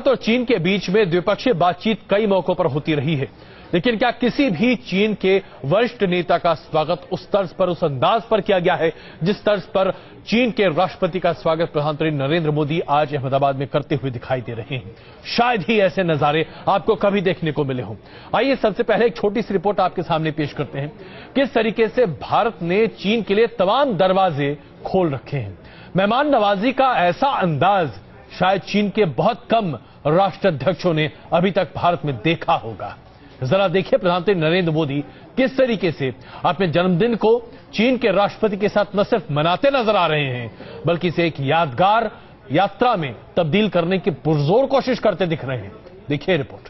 भारत और चीन के बीच में द्विपक्षीय बातचीत कई मौकों पर होती रही है, लेकिन क्या किसी भी चीन के वरिष्ठ नेता का स्वागत उस तर्ज पर, उस अंदाज पर किया गया है जिस तर्ज पर चीन के राष्ट्रपति का स्वागत प्रधानमंत्री नरेंद्र मोदी आज अहमदाबाद में करते हुए दिखाई दे रहे हैं? शायद ही ऐसे नजारे आपको कभी देखने को मिले हों। आइए सबसे पहले एक छोटी सी रिपोर्ट आपके सामने पेश करते हैं। किस तरीके से भारत ने चीन के लिए तमाम दरवाजे खोल रखे हैं। मेहमान नवाजी का ऐसा अंदाज शायद चीन के बहुत कम राष्ट्राध्यक्षों ने अभी तक भारत में देखा होगा। जरा देखिए प्रधानमंत्री नरेंद्र मोदी किस तरीके से अपने जन्मदिन को चीन के राष्ट्रपति के साथ न सिर्फ मनाते नजर आ रहे हैं, बल्कि इसे एक यादगार यात्रा में तब्दील करने की पुरजोर कोशिश करते दिख रहे हैं। देखिए रिपोर्ट।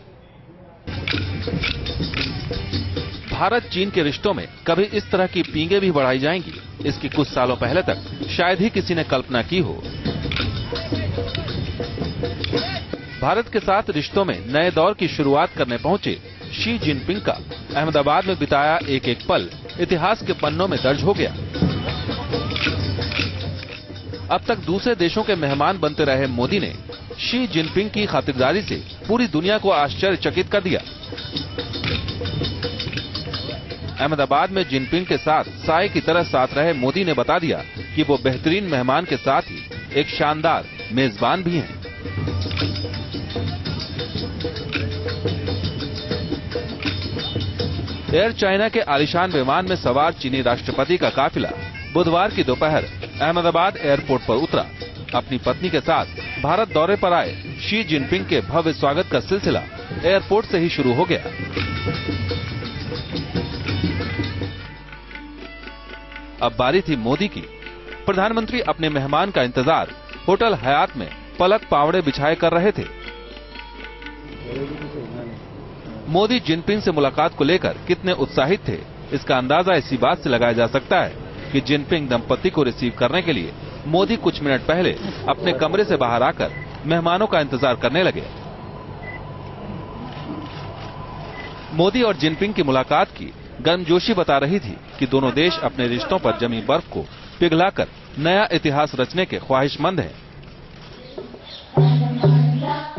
भारत चीन के रिश्तों में कभी इस तरह की पींगे भी बढ़ाई जाएंगी, इसकी कुछ सालों पहले तक शायद ही किसी ने कल्पना की हो। भारत के साथ रिश्तों में नए दौर की शुरुआत करने पहुंचे शी जिनपिंग का अहमदाबाद में बिताया एक एक पल इतिहास के पन्नों में दर्ज हो गया। अब तक दूसरे देशों के मेहमान बनते रहे मोदी ने शी जिनपिंग की खातिरदारी से पूरी दुनिया को आश्चर्यचकित कर दिया। अहमदाबाद में जिनपिंग के साथ साए की तरह साथ रहे मोदी ने बता दिया कि वो बेहतरीन मेहमान के साथ ही एक शानदार मेजबान भी हैं। एयर चाइना के आलीशान विमान में सवार चीनी राष्ट्रपति का काफिला बुधवार की दोपहर अहमदाबाद एयरपोर्ट पर उतरा। अपनी पत्नी के साथ भारत दौरे पर आए शी जिनपिंग के भव्य स्वागत का सिलसिला एयरपोर्ट से ही शुरू हो गया। अब बारी थी मोदी की। प्रधानमंत्री अपने मेहमान का इंतजार होटल हयात में पलक पावड़े बिछाए कर रहे थे। मोदी जिनपिंग से मुलाकात को लेकर कितने उत्साहित थे, इसका अंदाजा इसी बात से लगाया जा सकता है कि जिनपिंग दंपति को रिसीव करने के लिए मोदी कुछ मिनट पहले अपने कमरे से बाहर आकर मेहमानों का इंतजार करने लगे। मोदी और जिनपिंग की मुलाकात की गर्मजोशी बता रही थी कि दोनों देश अपने रिश्तों पर जमी बर्फ को पिघलाकर नया इतिहास रचने के ख्वाहिशमंद हैं।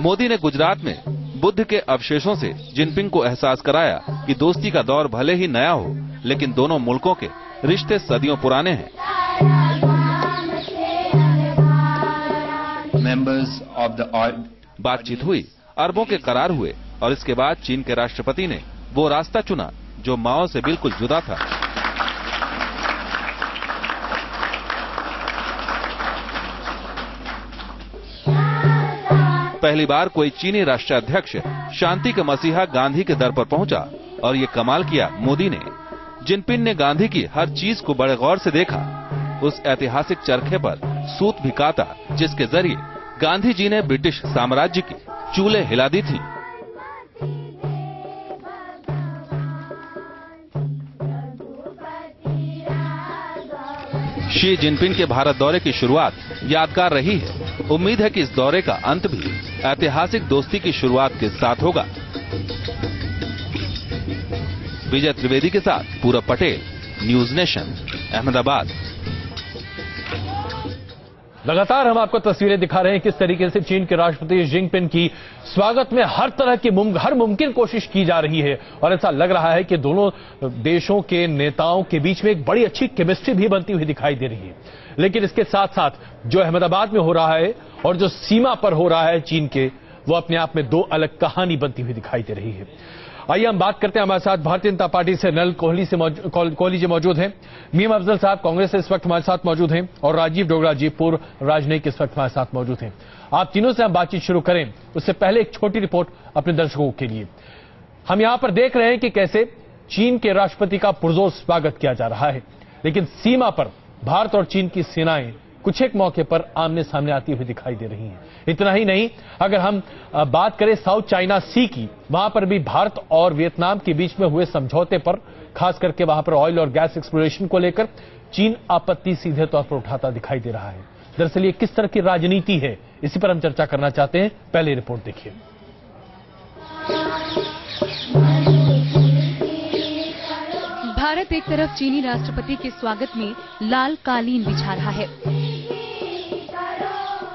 मोदी ने गुजरात में बुद्ध के अवशेषों से जिनपिंग को एहसास कराया कि दोस्ती का दौर भले ही नया हो, लेकिन दोनों मुल्कों के रिश्ते सदियों पुराने हैं। बातचीत हुई, अरबों के करार हुए और इसके बाद चीन के राष्ट्रपति ने वो रास्ता चुना जो माओ से बिल्कुल जुदा था। पहली बार कोई चीनी राष्ट्राध्यक्ष शांति के मसीहा गांधी के दर पर पहुंचा और ये कमाल किया मोदी ने। जिनपिंग ने गांधी की हर चीज को बड़े गौर से देखा। उस ऐतिहासिक चरखे पर सूत भी काता जिसके जरिए गांधी जी ने ब्रिटिश साम्राज्य की चूलें हिला दी थी। शी जिनपिंग के भारत दौरे की शुरुआत यादगार रही है। उम्मीद है कि इस दौरे का अंत भी ऐतिहासिक दोस्ती की शुरुआत के साथ होगा। विजय त्रिवेदी के साथ पूरब पटेल, न्यूज नेशन, अहमदाबाद। लगातार हम आपको तस्वीरें दिखा रहे हैं किस तरीके से चीन के राष्ट्रपति जिनपिंग की स्वागत में हर तरह की हर मुमकिन कोशिश की जा रही है और ऐसा लग रहा है कि दोनों देशों के नेताओं के बीच में एक बड़ी अच्छी केमिस्ट्री भी बनती हुई दिखाई दे रही है। लेकिन इसके साथ साथ जो अहमदाबाद में हो रहा है और जो सीमा पर हो रहा है चीन के, वो अपने आप में दो अलग कहानी बनती हुई दिखाई दे रही है। आइए हम बात करते हैं। हमारे साथ भारतीय जनता पार्टी से नल कोहली जी मौजूद हैं, मीम अफजल साहब कांग्रेस से इस वक्त हमारे साथ मौजूद हैं और राजीव डोगरा जी पूर्व राजनयिक इस वक्त हमारे साथ मौजूद हैं। आप तीनों से हम बातचीत शुरू करें उससे पहले एक छोटी रिपोर्ट अपने दर्शकों के लिए। हम यहां पर देख रहे हैं कि कैसे चीन के राष्ट्रपति का पुरजोर स्वागत किया जा रहा है, लेकिन सीमा पर भारत और चीन की सेनाएं कुछ एक मौके पर आमने सामने आती हुई दिखाई दे रही हैं। इतना ही नहीं, अगर हम बात करें साउथ चाइना सी की, वहां पर भी भारत और वियतनाम के बीच में हुए समझौते पर, खास करके वहां पर ऑयल और गैस एक्सप्लोरेशन को लेकर चीन आपत्ति सीधे तौर पर उठाता दिखाई दे रहा है। दरअसल ये किस तरह की राजनीति है, इसी पर हम चर्चा करना चाहते हैं। पहले रिपोर्ट देखिए। भारत एक तरफ चीनी राष्ट्रपति के स्वागत में लाल कालीन बिछा रहा है।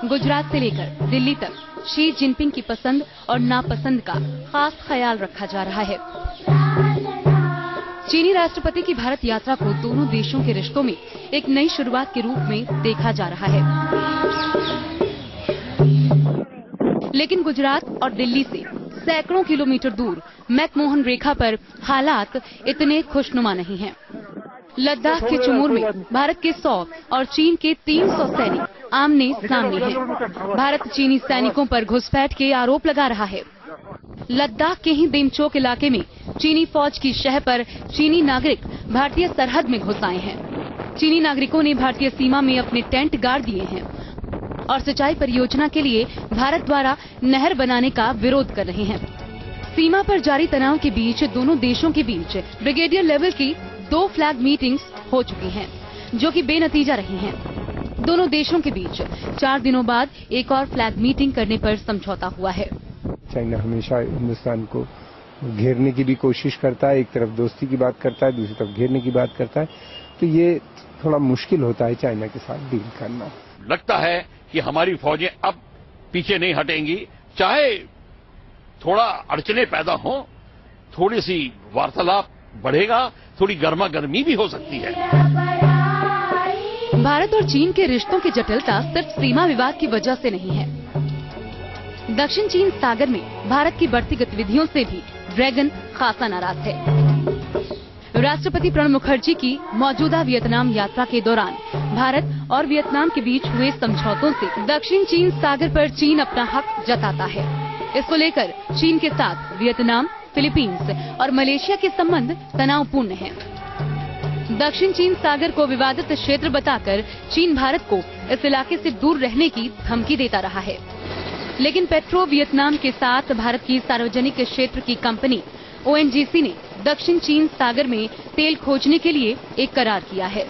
गुजरात से लेकर दिल्ली तक शी जिनपिंग की पसंद और नापसंद का खास ख्याल रखा जा रहा है। चीनी राष्ट्रपति की भारत यात्रा को दोनों देशों के रिश्तों में एक नई शुरुआत के रूप में देखा जा रहा है। लेकिन गुजरात और दिल्ली से सैकड़ों किलोमीटर दूर मैकमोहन रेखा पर हालात इतने खुशनुमा नहीं हैं। लद्दाख के चुमूर में भारत के 100 और चीन के 300 सैनिक आमने सामने हैं। भारत चीनी सैनिकों पर घुसपैठ के आरोप लगा रहा है। लद्दाख के ही देमचोक इलाके में चीनी फौज की शह पर चीनी नागरिक भारतीय सरहद में घुस आए हैं। चीनी नागरिकों ने भारतीय सीमा में अपने टेंट गाड़ दिए हैं और सिंचाई परियोजना के लिए भारत द्वारा नहर बनाने का विरोध कर रहे हैं। सीमा पर जारी तनाव के बीच दोनों देशों के बीच ब्रिगेडियर लेवल की 2 फ्लैग मीटिंग्स हो चुकी हैं, जो कि बेनतीजा रही हैं। दोनों देशों के बीच 4 दिनों बाद एक और फ्लैग मीटिंग करने पर समझौता हुआ है। चाइना हमेशा हिंदुस्तान को घेरने की भी कोशिश करता है, एक तरफ दोस्ती की बात करता है, दूसरी तरफ घेरने की बात करता है, तो ये थोड़ा मुश्किल होता है चाइना के साथ डील करना। लगता है कि हमारी फौजें अब पीछे नहीं हटेंगी, चाहे थोड़ा अड़चने पैदा हो, थोड़ी सी वार्तालाप बढ़ेगा, थोड़ी गर्मा गर्मी भी हो सकती है। भारत और चीन के रिश्तों की जटिलता सिर्फ सीमा विवाद की वजह से नहीं है। दक्षिण चीन सागर में भारत की बढ़ती गतिविधियों से भी ड्रैगन खासा नाराज है। राष्ट्रपति प्रणब मुखर्जी की मौजूदा वियतनाम यात्रा के दौरान भारत और वियतनाम के बीच हुए समझौतों से दक्षिण चीन सागर पर चीन अपना हक जताता है। इसको लेकर चीन के साथ वियतनाम, फिलीपींस और मलेशिया के संबंध तनावपूर्ण हैं। दक्षिण चीन सागर को विवादित क्षेत्र बताकर चीन भारत को इस इलाके से दूर रहने की धमकी देता रहा है। लेकिन पेट्रो वियतनाम के साथ भारत की सार्वजनिक क्षेत्र की कंपनी ONGC ने दक्षिण चीन सागर में तेल खोजने के लिए एक करार किया है,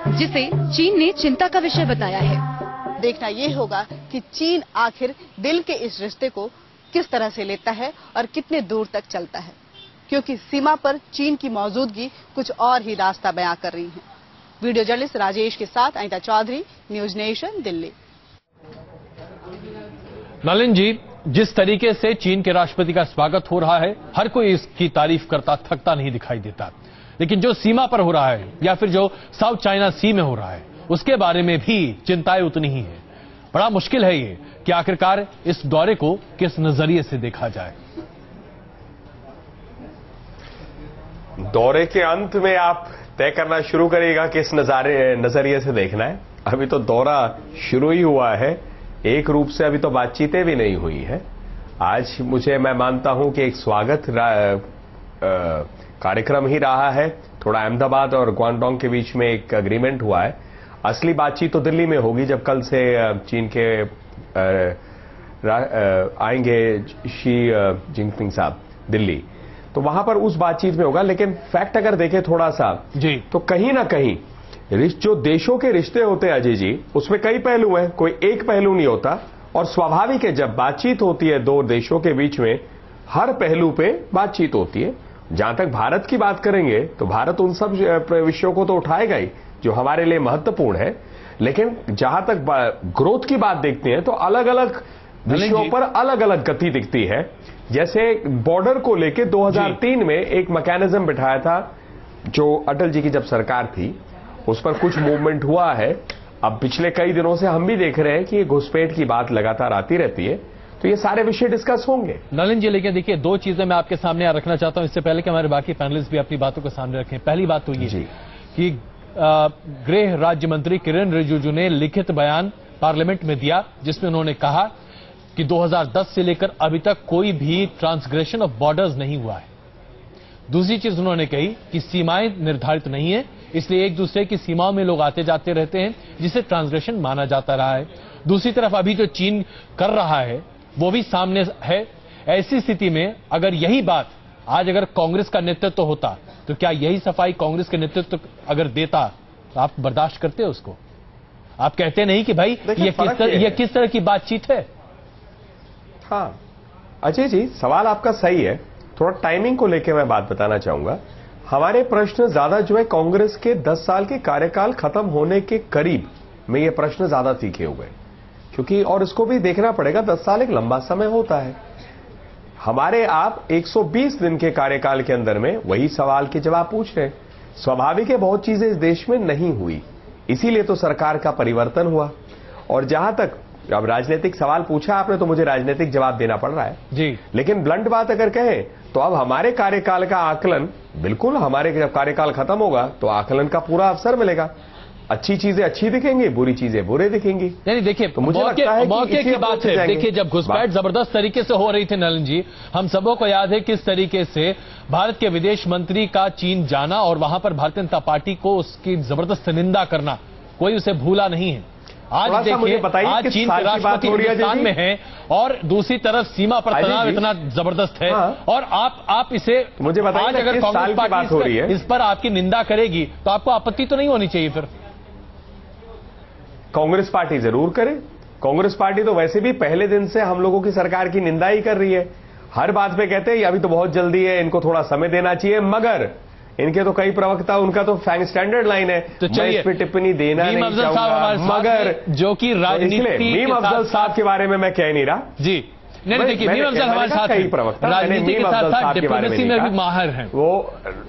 जिसे चीन ने चिंता का विषय बताया है। देखना ये होगा कि चीन आखिर दिल के इस रिश्ते को किस तरह से लेता है और कितने दूर तक चलता है, क्योंकि सीमा पर चीन की मौजूदगी कुछ और ही रास्ता बयां कर रही है। वीडियो जर्नलिस्ट राजेश के साथ अनिता चौधरी, न्यूज नेशन, दिल्ली। नलिन जी, जिस तरीके से चीन के राष्ट्रपति का स्वागत हो रहा है, हर कोई इसकी तारीफ करता थकता नहीं दिखाई देता। लेकिन जो सीमा पर हो रहा है या फिर जो साउथ चाइना सी में हो रहा है, उसके बारे में भी चिंताएं उतनी ही है। बड़ा मुश्किल है ये कि आखिरकार इस दौरे को किस नजरिए से देखा जाए। दौरे के अंत में आप तय करना शुरू करिएगा किस नजरिए से देखना है। अभी तो दौरा शुरू ही हुआ है, एक रूप से अभी तो बातचीतें भी नहीं हुई है। आज मैं मानता हूं कि एक स्वागत कार्यक्रम ही रहा है। थोड़ा अहमदाबाद और ग्वांगडोंग के बीच में एक एग्रीमेंट हुआ है। असली बातचीत तो दिल्ली में होगी, जब कल से चीन के आएंगे शी जिनपिंग साहब दिल्ली, तो वहां पर उस बातचीत में होगा। लेकिन फैक्ट अगर देखें थोड़ा सा जी, तो कहीं ना कहीं जो देशों के रिश्ते होते हैं अजय जी, उसमें कई पहलू हैं, कोई एक पहलू नहीं होता। और स्वाभाविक है, जब बातचीत होती है दो देशों के बीच में, हर पहलू पे बातचीत होती है। जहां तक भारत की बात करेंगे तो भारत उन सब विषयों को तो उठाएगा ही जो हमारे लिए महत्वपूर्ण है। लेकिन जहां तक ग्रोथ की बात देखते हैं तो अलग अलग विषयों पर अलग अलग गति दिखती है। जैसे बॉर्डर को लेके 2003 में एक मैकेनिज्म बिठाया था, जो अटल जी की जब सरकार थी, उस पर कुछ मूवमेंट हुआ है। अब पिछले कई दिनों से हम भी देख रहे हैं कि घुसपैठ की बात लगातार आती रहती है, तो ये सारे विषय डिस्कस होंगे। नलिन जी, लेकिन देखिए, दो चीजें मैं आपके सामने रखना चाहता हूं इससे पहले कि हमारे बाकी पैनलिस्ट भी अपनी बातों को सामने रखें। पहली बात तो ये कि गृह राज्य मंत्री किरेन रिजिजू ने लिखित बयान पार्लियामेंट में दिया, जिसमें उन्होंने कहा कि 2010 से लेकर अभी तक कोई भी ट्रांसग्रेशन ऑफ बॉर्डर्स नहीं हुआ है। दूसरी चीज उन्होंने कही कि सीमाएं निर्धारित नहीं है, इसलिए एक दूसरे की सीमाओं में लोग आते जाते रहते हैं, जिसे ट्रांसग्रेशन माना जाता रहा है। दूसरी तरफ अभी जो चीन कर रहा है वो भी सामने है। ऐसी स्थिति में अगर यही बात आज अगर कांग्रेस का नेतृत्व होता, तो क्या यही सफाई कांग्रेस के नेतृत्व अगर देता तो आप बर्दाश्त करते उसको? आप कहते नहीं कि भाई ये किस तरह की बातचीत है? हाँ अजय जी, सवाल आपका सही है। थोड़ा टाइमिंग को लेकर मैं बात बताना चाहूंगा। हमारे प्रश्न ज्यादा जो है कांग्रेस के 10 साल के कार्यकाल खत्म होने के करीब में ये प्रश्न ज्यादा तीखे हुए, क्योंकि और इसको भी देखना पड़ेगा, 10 साल एक लंबा समय होता है। हमारे आप 120 दिन के कार्यकाल के अंदर में वही सवाल के जवाब पूछ रहे हैं। स्वाभाविक है बहुत चीजें इस देश में नहीं हुई, इसीलिए तो सरकार का परिवर्तन हुआ। और जहां तक अब राजनीतिक सवाल पूछा आपने तो मुझे राजनीतिक जवाब देना पड़ रहा है जी, लेकिन ब्लंट बात अगर कहें तो अब हमारे कार्यकाल का आकलन, बिल्कुल हमारे जब कार्यकाल खत्म होगा तो आकलन का पूरा अवसर मिलेगा। अच्छी चीजें अच्छी दिखेंगी, बुरी चीजें बुरे दिखेंगी। नहीं देखिए, तो मुझे लगता है मौके की बात है। देखिए, जब घुसपैठ जबरदस्त तरीके से हो रही थी नलन जी, हम सबों को याद है किस तरीके से भारत के विदेश मंत्री का चीन जाना और वहां पर भारतीय जनता पार्टी को उसकी जबरदस्त निंदा करना, कोई उसे भूला नहीं है। आज देखिए, आज चीन के राष्ट्रपति हिंदुस्तान में हैं और दूसरी तरफ सीमा पर तनाव इतना जबरदस्त है। और आप इसे मुझे बताइए, आज अगर कांग्रेस पार्टी इस पर आपकी निंदा करेगी तो आपको आपत्ति तो नहीं होनी चाहिए? फिर कांग्रेस पार्टी जरूर करे। कांग्रेस पार्टी तो वैसे भी पहले दिन से हम लोगों की सरकार की निंदा ही कर रही है। हर बात पे कहते हैं अभी तो बहुत जल्दी है, इनको थोड़ा समय देना चाहिए, मगर इनके तो कई प्रवक्ता, उनका तो स्टैंडर्ड लाइन है, तो मैं इस पे टिप्पणी देना नहीं चाहूंगा, मगर जो कि राजनीति मीम अफजल साहब के बारे में मैं कह नहीं रहा जी। नहीं देखिए, मीम अफजल हमारे साथ कई प्रवक्ता राजनीति के साथ डिप्लोमेसी में भी माहिर हैं वो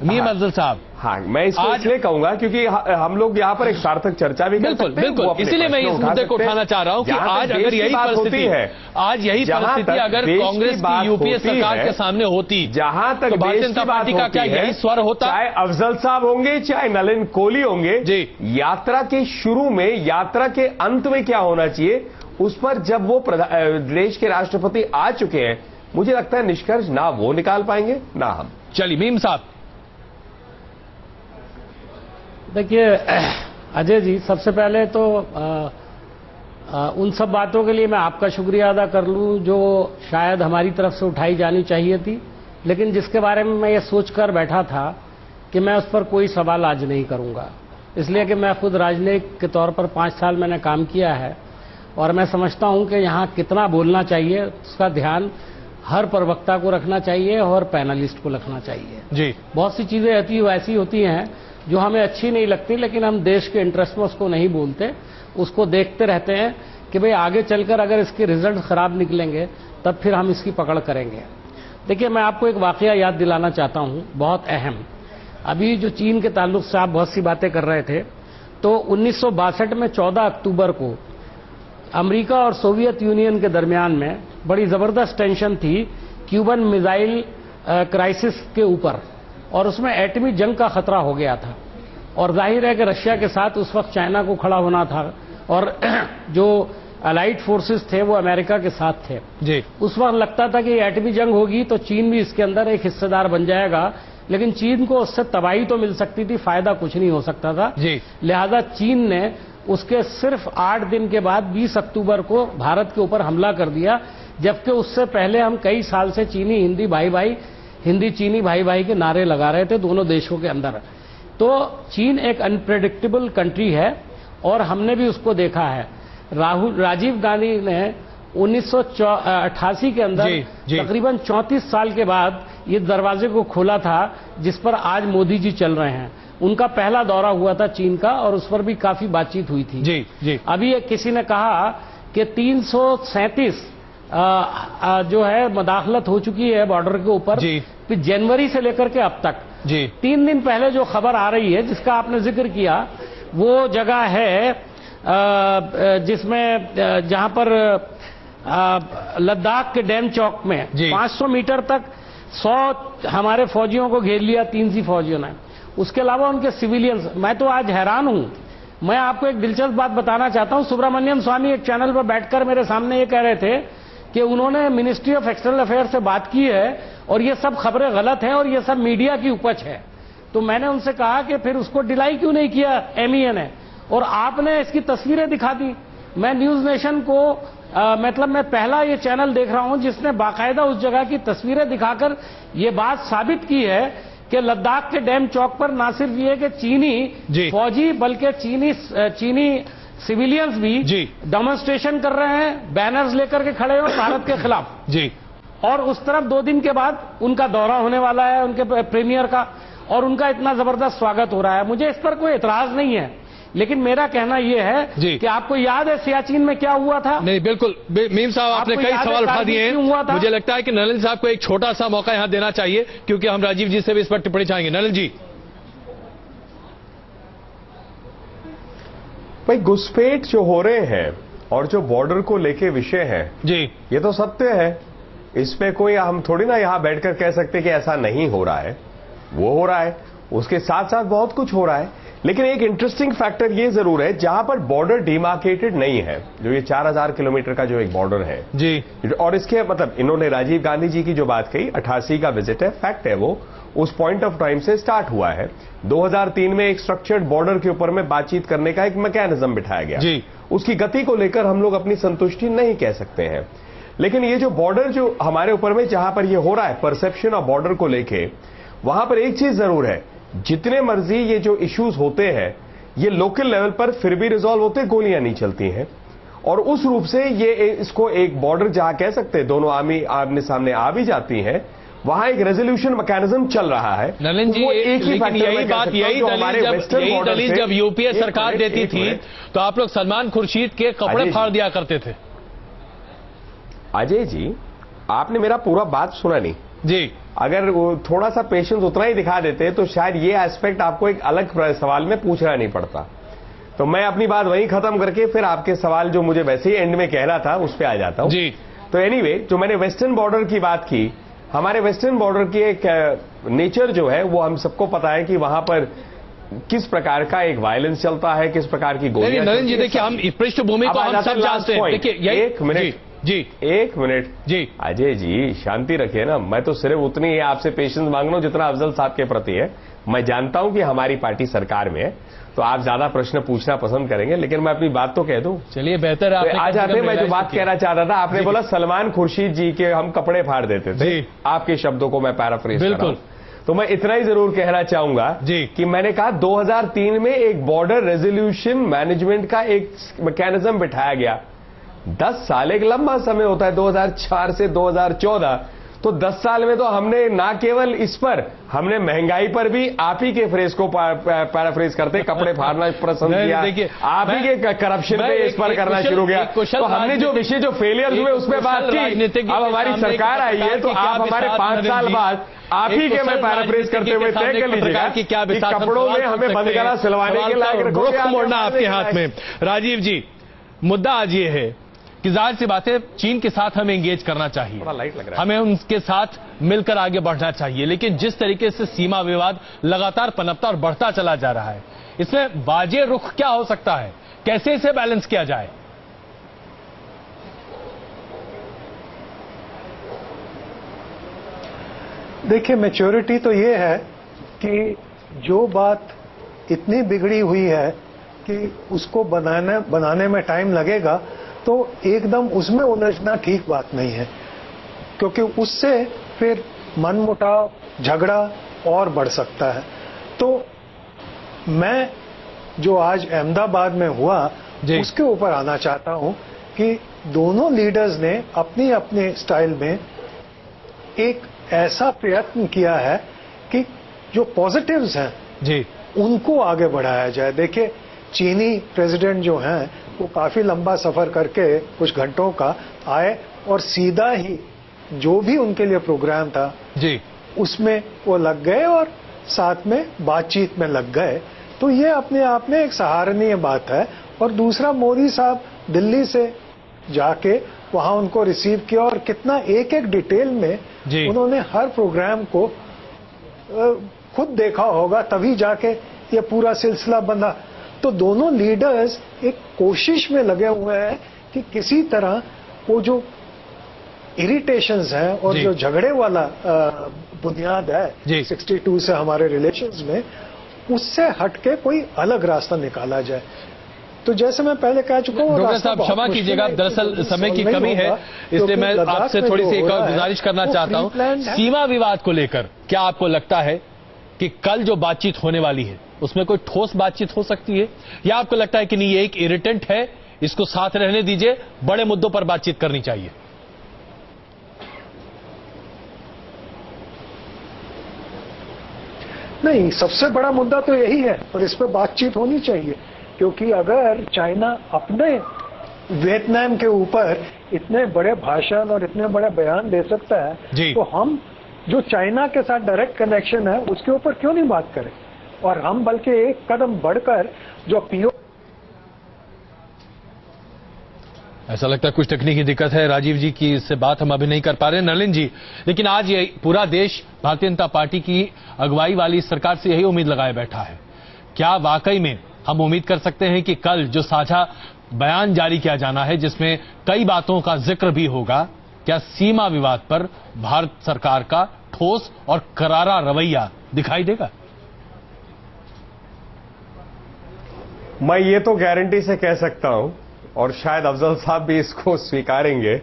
मीम अफजल साहब। हाँ, मैं इसको इसलिए कहूंगा क्योंकि हम लोग यहाँ पर एक सार्थक चर्चा भी कर सकते हैं। बिल्कुल, इसीलिए मैं इस मुद्दे को उठाना चाह रहा हूँ कि आज अगर यही परिस्थिति है, आज यही परिस्थिति अगर कांग्रेस की यूपीए सरकार के सामने होती, जहां तक भारतीय जनता पार्टी का क्या यही स्वर होता? चाहे अफजल साहब होंगे, चाहे नलिन कोहली होंगे जी, यात्रा के शुरू में, यात्रा के अंत में क्या होना चाहिए, उस पर जब वो देश के राष्ट्रपति आ चुके हैं, मुझे लगता है निष्कर्ष ना वो निकाल पाएंगे ना हम। चलिए मीम साहब। देखिए अजय जी, सबसे पहले तो उन सब बातों के लिए मैं आपका शुक्रिया अदा कर लूं जो शायद हमारी तरफ से उठाई जानी चाहिए थी, लेकिन जिसके बारे में मैं ये सोचकर बैठा था कि मैं उस पर कोई सवाल आज नहीं करूंगा, इसलिए कि मैं खुद राजनीतिक के तौर पर 5 साल मैंने काम किया है और मैं समझता हूं कि यहां कितना बोलना चाहिए उसका ध्यान हर प्रवक्ता को रखना चाहिए और पैनलिस्ट को रखना चाहिए जी। बहुत सी चीजें ऐसी होती हैं जो हमें अच्छी नहीं लगती, लेकिन हम देश के इंटरेस्ट में उसको नहीं बोलते, उसको देखते रहते हैं कि भाई आगे चलकर अगर इसके रिजल्ट खराब निकलेंगे तब फिर हम इसकी पकड़ करेंगे। देखिए, मैं आपको एक वाकया याद दिलाना चाहता हूं, बहुत अहम। अभी जो चीन के ताल्लुक से आप बहुत सी बातें कर रहे थे, तो 1962 में 14 अक्टूबर को अमेरिका और सोवियत यूनियन के दरमियान में बड़ी जबरदस्त टेंशन थी क्यूबन मिसाइल क्राइसिस के ऊपर, और उसमें एटमी जंग का खतरा हो गया था। और जाहिर है कि रशिया के साथ उस वक्त चाइना को खड़ा होना था और जो अलाइड फोर्सेस थे वो अमेरिका के साथ थे जी। उस वक्त लगता था कि एटमी जंग होगी तो चीन भी इसके अंदर एक हिस्सेदार बन जाएगा, लेकिन चीन को उससे तबाही तो मिल सकती थी, फायदा कुछ नहीं हो सकता था जी। लिहाजा चीन ने उसके सिर्फ 8 दिन के बाद 20 अक्टूबर को भारत के ऊपर हमला कर दिया, जबकि उससे पहले हम कई साल से हिंदी चीनी भाई भाई के नारे लगा रहे थे दोनों देशों के अंदर। तो चीन एक अनप्रेडिक्टेबल कंट्री है और हमने भी उसको देखा है। राजीव गांधी ने 1988 के अंदर तकरीबन 34 साल के बाद ये दरवाजे को खोला था जिस पर आज मोदी जी चल रहे हैं। उनका पहला दौरा हुआ था चीन का और उस पर भी काफी बातचीत हुई थी जी। अभी किसी ने कहा कि 337 जो है मदाखलत हो चुकी है बॉर्डर के ऊपर जनवरी से लेकर के अब तक जी। 3 दिन पहले जो खबर आ रही है जिसका आपने जिक्र किया, वो जगह है जिसमें जहां पर लद्दाख के डैम चौक में 500 मीटर तक 100 हमारे फौजियों को घेर लिया, 300 फौजियों ने, उसके अलावा उनके सिविलियंस। मैं तो आज हैरान हूं। मैं आपको एक दिलचस्प बात बताना चाहता हूं। सुब्रमण्यम स्वामी एक चैनल पर बैठकर मेरे सामने ये कह रहे थे कि उन्होंने मिनिस्ट्री ऑफ एक्सटर्नल अफेयर से बात की है और ये सब खबरें गलत हैं और ये सब मीडिया की उपज है। तो मैंने उनसे कहा कि फिर उसको डिलाई क्यों नहीं किया एमईए ने, और आपने इसकी तस्वीरें दिखा दी। मैं न्यूज नेशन को मतलब मैं पहला ये चैनल देख रहा हूं जिसने बाकायदा उस जगह की तस्वीरें दिखाकर ये बात साबित की है कि लद्दाख के डैम चौक पर ना सिर्फ ये कि चीनी फौजी बल्कि चीनी सिविलियंस भी डेमोन्स्ट्रेशन कर रहे हैं, बैनर्स लेकर के खड़े हो भारत के खिलाफ जी। और उस तरफ 2 दिन के बाद उनका दौरा होने वाला है उनके प्रीमियर का, और उनका इतना जबरदस्त स्वागत हो रहा है। मुझे इस पर कोई एतराज नहीं है लेकिन मेरा कहना यह है कि आपको याद है सियाचिन में क्या हुआ था? नहीं, बिल्कुल मीम साहब, आपने कई सवाल उठा दिए हैं। मुझे लगता है कि नलिन साहब को एक छोटा सा मौका यहां देना चाहिए, क्योंकि हम राजीव जी से भी इस पर टिप्पणी चाहेंगे। नलिन जी। भाई, घुसपैठ जो हो रहे हैं और जो बॉर्डर को लेके विषय है जी, ये तो सत्य है। इसमें कोई हम थोड़ी ना यहां बैठकर कह सकते कि ऐसा नहीं हो रहा है। वो हो रहा है, उसके साथ साथ बहुत कुछ हो रहा है। लेकिन एक इंटरेस्टिंग फैक्टर ये जरूर है, जहां पर बॉर्डर डिमार्केटेड नहीं है, जो ये 4000 किलोमीटर का जो एक बॉर्डर है जी, और इसके मतलब इन्होंने राजीव गांधी जी की जो बात कही, 88 का विजिट है, फैक्ट है वो, उस पॉइंट ऑफ टाइम से स्टार्ट हुआ है। 2003 में एक स्ट्रक्चर्ड बॉर्डर के ऊपर में बातचीत करने का एक मैकेनिज्म बिठाया गया जी। उसकी गति को लेकर हम लोग अपनी संतुष्टि नहीं कह सकते हैं। लेकिन ये जो बॉर्डर जो हमारे ऊपर में जहां पर ये हो रहा है, परसेप्शन ऑफ बॉर्डर को लेके, वहां पर एक चीज जरूर है, जितने मर्जी ये जो इश्यूज होते हैं ये लोकल लेवल पर फिर भी रिजॉल्व होते, गोलियां नहीं चलती हैं। और उस रूप से ये इसको एक बॉर्डर जहां कह सकते हैं दोनों आर्मी आमने सामने आ भी जाती हैं, वहां एक रेजोल्यूशन मैकेनिज्म चल रहा है। नलिन जी, एक ही यही बात, यही दलील जब यूपीए सरकार देती थी तो आप लोग सलमान खुर्शीद के कपड़े फाड़ दिया करते थे। अजय जी, आपने मेरा पूरा बात सुना नहीं जी। अगर थोड़ा सा पेशेंस उतना ही दिखा देते तो शायद ये एस्पेक्ट आपको एक अलग सवाल में पूछना नहीं पड़ता। तो मैं अपनी बात वहीं खत्म करके फिर आपके सवाल जो मुझे वैसे ही एंड में कहना था उस पर आ जाता हूं जी। तो एनीवे, जो मैंने वेस्टर्न बॉर्डर की बात की, हमारे वेस्टर्न बॉर्डर की एक नेचर जो है वो हम सबको पता है कि वहां पर किस प्रकार का एक वायलेंस चलता है, किस प्रकार की गोलियां। नलिन जी, देखिए, हम पृष्ठभूमि को हम सब जानते हैं। देखिए, एक मिनट जी, एक मिनट जी। अजय जी, शांति रखिए ना। मैं तो सिर्फ उतनी ही आपसे पेशेंस मांग रहा हूं जितना अफजल साहब के प्रति है। मैं जानता हूं कि हमारी पार्टी सरकार में है तो आप ज्यादा प्रश्न पूछना पसंद करेंगे, लेकिन मैं अपनी बात तो कह दूं। चलिए, बेहतर है आज आते मैं जो बात कहना चाहता था, आपने बोला सलमान खुर्शीद जी के हम कपड़े फाड़ देते थे, आपके शब्दों को मैं पैराफ्रेज बिल्कुल, तो मैं इतना ही जरूर कहना चाहूंगा जी कि मैंने कहा 2003 में एक बॉर्डर रेजोल्यूशन मैनेजमेंट का एक मैकेनिज्म बिठाया गया। 10 साल एक लंबा समय होता है, 2004 से 2014, तो 10 साल में तो हमने ना केवल इस पर, हमने महंगाई पर भी आप ही के फ्रेज को पैराफ्रेज करते कपड़े फाड़ना पसंद किया, आप ही के करप्शन पे इस पर करना शुरू किया। तो हमने जो विषय जो फेलियर हुए उस पर बात की। अब हमारी सरकार आई है तो आप हमारे 5 साल बाद आप ही के मैं पैराफ्रेज करते हुए तय कर लीजिएगा कि कपड़ों में हमें बंदगला सिलवाने के लायक रुख मोड़ना आपके हाथ में। राजीव जी, मुद्दा आज ये है कि जाहिर सी बात है, चीन के साथ हमें एंगेज करना चाहिए, हमें उनके साथ मिलकर आगे बढ़ना चाहिए, लेकिन जिस तरीके से सीमा विवाद लगातार पनपता और बढ़ता चला जा रहा है, इसमें वाजिब रुख क्या हो सकता है, कैसे इसे बैलेंस किया जाए? देखिए, मैच्योरिटी तो ये है कि जो बात इतनी बिगड़ी हुई है कि उसको बनाने में टाइम लगेगा, तो एकदम उसमें उलझना ठीक बात नहीं है, क्योंकि उससे फिर मनमुटाव, झगड़ा और बढ़ सकता है। तो मैं जो आज अहमदाबाद में हुआ उसके ऊपर आना चाहता हूं कि दोनों लीडर्स ने अपनी अपने स्टाइल में एक ऐसा प्रयत्न किया है कि जो पॉजिटिव्स हैं जी उनको आगे बढ़ाया जाए। देखिए, चीनी प्रेसिडेंट जो हैं वो काफी लंबा सफर करके कुछ घंटों का आए और सीधा ही जो भी उनके लिए प्रोग्राम था जी उसमें वो लग गए और साथ में बातचीत में लग गए। तो ये अपने आप में एक सराहनीय बात है। और दूसरा, मोदी साहब दिल्ली से जाके वहां उनको रिसीव किया और कितना एक एक डिटेल में उन्होंने हर प्रोग्राम को खुद देखा होगा, तभी जाके ये पूरा सिलसिला बना। तो दोनों लीडर्स एक कोशिश में लगे हुए हैं कि किसी तरह वो जो इरिटेशंस हैं और जो झगड़े वाला बुनियाद है 62 से हमारे रिलेशंस में, उससे हटके कोई अलग रास्ता निकाला जाए। तो जैसे मैं पहले कह चुका हूँ, डॉक्टर साहब क्षमा कीजिएगा, दरअसल समय की कमी है, इसलिए मैं आपसे थोड़ी सी एक और गुजारिश करना चाहता हूँ। सीमा विवाद को लेकर क्या आपको लगता है कि कल जो बातचीत होने वाली है उसमें कोई ठोस बातचीत हो सकती है, या आपको लगता है कि नहीं, ये एक इरिटेंट है, इसको साथ रहने दीजिए, बड़े मुद्दों पर बातचीत करनी चाहिए? नहीं, सबसे बड़ा मुद्दा तो यही है और इस पर बातचीत होनी चाहिए। क्योंकि अगर चाइना अपने वियतनाम के ऊपर इतने बड़े भाषण और इतने बड़े बयान दे सकता है, तो हम जो चाइना के साथ डायरेक्ट कनेक्शन है उसके ऊपर क्यों नहीं बात करें, और हम बल्कि एक कदम बढ़कर जो पीओ। ऐसा लगता है कुछ तकनीकी दिक्कत है राजीव जी की, इससे बात हम अभी नहीं कर पा रहे नलिन जी। लेकिन आज ये पूरा देश भारतीय जनता पार्टी की अगुवाई वाली सरकार से यही उम्मीद लगाए बैठा है। क्या वाकई में हम उम्मीद कर सकते हैं कि कल जो साझा बयान जारी किया जाना है जिसमें कई बातों का जिक्र भी होगा, क्या सीमा विवाद पर भारत सरकार का ठोस और करारा रवैया दिखाई देगा? मैं ये तो गारंटी से कह सकता हूं, और शायद अफजल साहब भी इसको स्वीकारेंगे,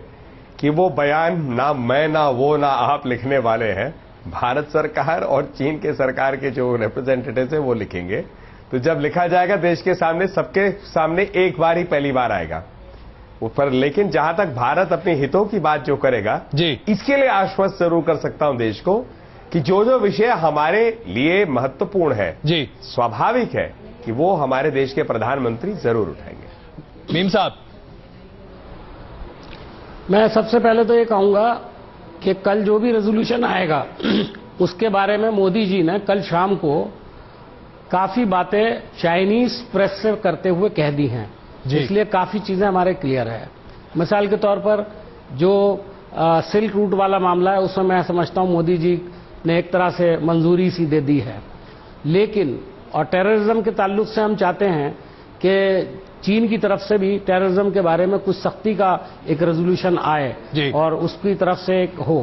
कि वो बयान ना मैं ना वो ना आप लिखने वाले हैं, भारत सरकार और चीन के सरकार के जो रिप्रेजेंटेटिव है वो लिखेंगे। तो जब लिखा जाएगा देश के सामने, सबके सामने एक बार ही पहली बार आएगा ऊपर। लेकिन जहां तक भारत अपने हितों की बात जो करेगा जी, इसके लिए आश्वस्त जरूर कर सकता हूं देश को कि जो जो विषय हमारे लिए महत्वपूर्ण है जी, स्वाभाविक है कि वो हमारे देश के प्रधानमंत्री जरूर उठाएंगे। मीम साहब, मैं सबसे पहले तो ये कहूंगा कि कल जो भी रेजोल्यूशन आएगा उसके बारे में मोदी जी ने कल शाम को काफी बातें चाइनीज प्रेस से करते हुए कह दी हैं, इसलिए काफी चीजें हमारे क्लियर है। मिसाल के तौर पर जो सिल्क रूट वाला मामला है उसमें मैं समझता हूं मोदी जी ने एक तरह से मंजूरी सी दे दी है, लेकिन और टेररिज्म के ताल्लुक से हम चाहते हैं कि चीन की तरफ से भी टेररिज्म के बारे में कुछ सख्ती का एक रेजोल्यूशन आए और उसकी तरफ से एक हो,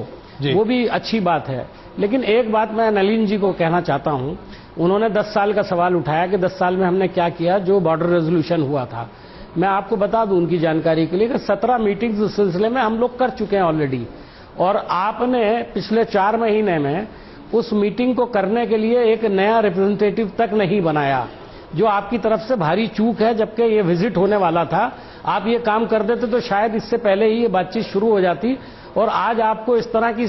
वो भी अच्छी बात है। लेकिन एक बात मैं नलिन जी को कहना चाहता हूं, उन्होंने 10 साल का सवाल उठाया कि 10 साल में हमने क्या किया जो बॉर्डर रेजोल्यूशन हुआ था। मैं आपको बता दूं उनकी जानकारी के लिए कि 17 मीटिंग्स उस सिलसिले में हम लोग कर चुके हैं ऑलरेडी, और आपने पिछले 4 महीने में उस मीटिंग को करने के लिए एक नया रिप्रेजेंटेटिव तक नहीं बनाया, जो आपकी तरफ से भारी चूक है। जबकि ये विजिट होने वाला था, आप ये काम कर देते तो शायद इससे पहले ही ये बातचीत शुरू हो जाती और आज आपको इस तरह की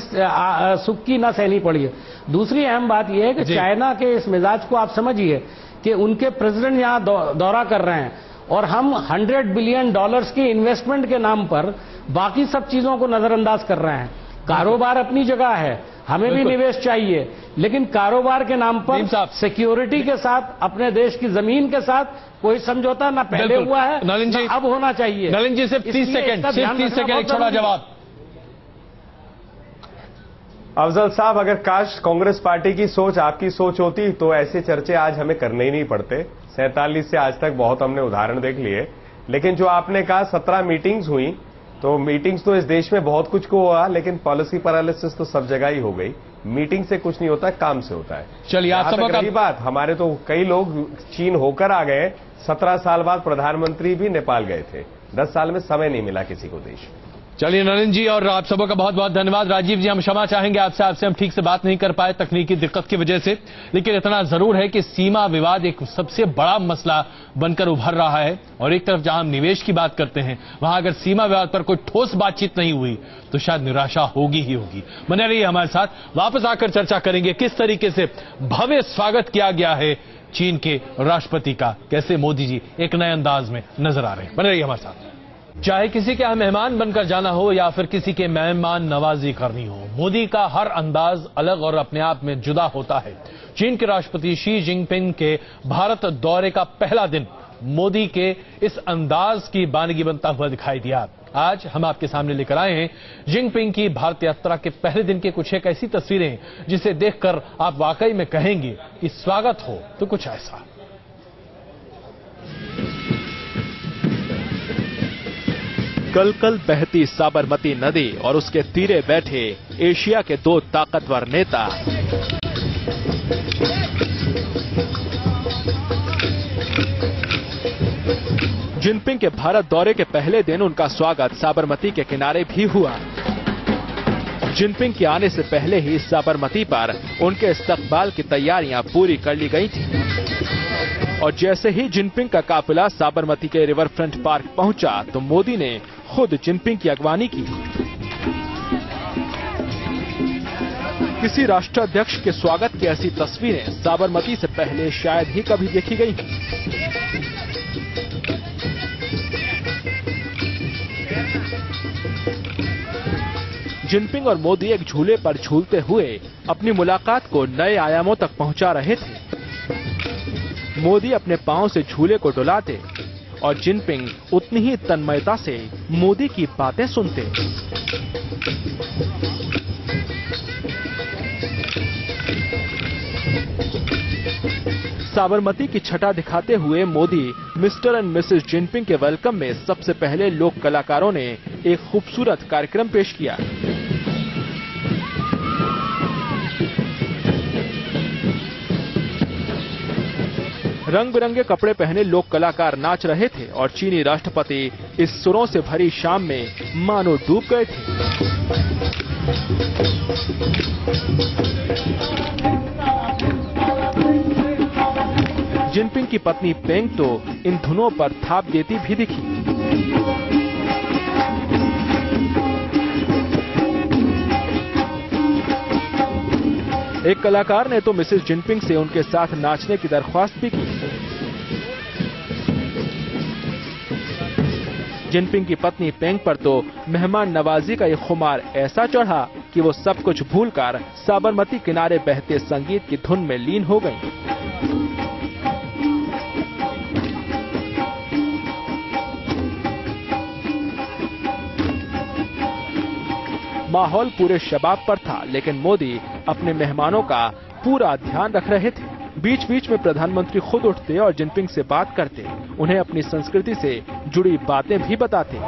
सुक्की ना सहनी पड़ी है। दूसरी अहम बात यह है कि चाइना के इस मिजाज को आप समझिए कि उनके प्रेसिडेंट यहां दौरा कर रहे हैं और हम $100 बिलियन के इन्वेस्टमेंट के नाम पर बाकी सब चीजों को नजरअंदाज कर रहे हैं। कारोबार अपनी जगह है, हमें भी निवेश चाहिए, लेकिन कारोबार के नाम पर सिक्योरिटी के साथ, अपने देश की जमीन के साथ कोई समझौता ना पहले हुआ है ना अब होना चाहिए। नलिन जी सिर्फ 30 सेकंड एक छोटा जवाब। अफजल साहब, अगर काश कांग्रेस पार्टी की सोच आपकी सोच होती तो ऐसे चर्चे आज हमें करने ही नहीं पड़ते। 47 से आज तक बहुत हमने उदाहरण देख लिए, लेकिन जो आपने कहा 17 मीटिंग्स हुई, तो मीटिंग्स तो इस देश में बहुत कुछ को हुआ, लेकिन पॉलिसी पैरालिसिस तो सब जगह ही हो गई। मीटिंग से कुछ नहीं होता, काम से होता है। चलिए, आप सबकी बात, हमारे तो कई लोग चीन होकर आ गए, 17 साल बाद प्रधानमंत्री भी नेपाल गए थे, 10 साल में समय नहीं मिला किसी को देश। चलिए नलिन जी और आप सबों का बहुत बहुत धन्यवाद। राजीव जी, हम क्षमा चाहेंगे आपसे हम ठीक से बात नहीं कर पाए तकनीकी दिक्कत की वजह से, लेकिन इतना जरूर है कि सीमा विवाद एक सबसे बड़ा मसला बनकर उभर रहा है और एक तरफ जहां हम निवेश की बात करते हैं, वहां अगर सीमा विवाद पर कोई ठोस बातचीत नहीं हुई तो शायद निराशा होगी ही होगी। बने रहिए हमारे साथ, वापस आकर चर्चा करेंगे किस तरीके से भव्य स्वागत किया गया है चीन के राष्ट्रपति का, कैसे मोदी जी एक नए अंदाज में नजर आ रहे हैं। बने रहिए हमारे साथ। चाहे किसी के यहाँ मेहमान बनकर जाना हो या फिर किसी के मेहमान नवाजी करनी हो, मोदी का हर अंदाज अलग और अपने आप में जुदा होता है। चीन के राष्ट्रपति शी जिनपिंग के भारत दौरे का पहला दिन मोदी के इस अंदाज की बानगी बनता हुआ दिखाई दिया। आज हम आपके सामने लेकर आए हैं जिनपिंग की भारत यात्रा के पहले दिन के कुछ एक ऐसी तस्वीरें जिसे देखकर आप वाकई में कहेंगे कि स्वागत हो तो कुछ ऐसा। कल कल बहती साबरमती नदी और उसके तीरे बैठे एशिया के 2 ताकतवर नेता। जिनपिंग के भारत दौरे के पहले दिन उनका स्वागत साबरमती के किनारे भी हुआ। जिनपिंग के आने से पहले ही साबरमती पर उनके इस्तकबाल की तैयारियां पूरी कर ली गई थी और जैसे ही जिनपिंग का काफिला साबरमती के रिवर फ्रंट पार्क पहुंचा तो मोदी ने खुद जिनपिंग की अगवानी की। किसी राष्ट्राध्यक्ष के स्वागत की ऐसी तस्वीरें साबरमती से पहले शायद ही कभी देखी गई। जिनपिंग और मोदी एक झूले पर झूलते हुए अपनी मुलाकात को नए आयामों तक पहुंचा रहे थे। मोदी अपने पांव से झूले को डुलाते और जिनपिंग उतनी ही तन्मयता से मोदी की बातें सुनते। साबरमती की छटा दिखाते हुए Modi mister and Mrs Jinping के वेलकम में सबसे पहले लोक कलाकारों ने एक खूबसूरत कार्यक्रम पेश किया। रंग बिरंगे कपड़े पहने लोक कलाकार नाच रहे थे और चीनी राष्ट्रपति इस सुरों से भरी शाम में मानो डूब गए थे। जिनपिंग की पत्नी पेंग तो इन धुनों पर थाप देती भी दिखी। एक कलाकार ने तो मिसेस जिनपिंग से उनके साथ नाचने की दरख्वास्त भी की। जिनपिंग की पत्नी पेंग पर तो मेहमान नवाजी का ये खुमार ऐसा चढ़ा कि वो सब कुछ भूलकर साबरमती किनारे बहते संगीत की धुन में लीन हो गईं। माहौल पूरे शबाब पर था, लेकिन मोदी अपने मेहमानों का पूरा ध्यान रख रहे थे। बीच बीच में प्रधानमंत्री खुद उठते और जिनपिंग से बात करते, उन्हें अपनी संस्कृति से जुड़ी बातें भी बताते।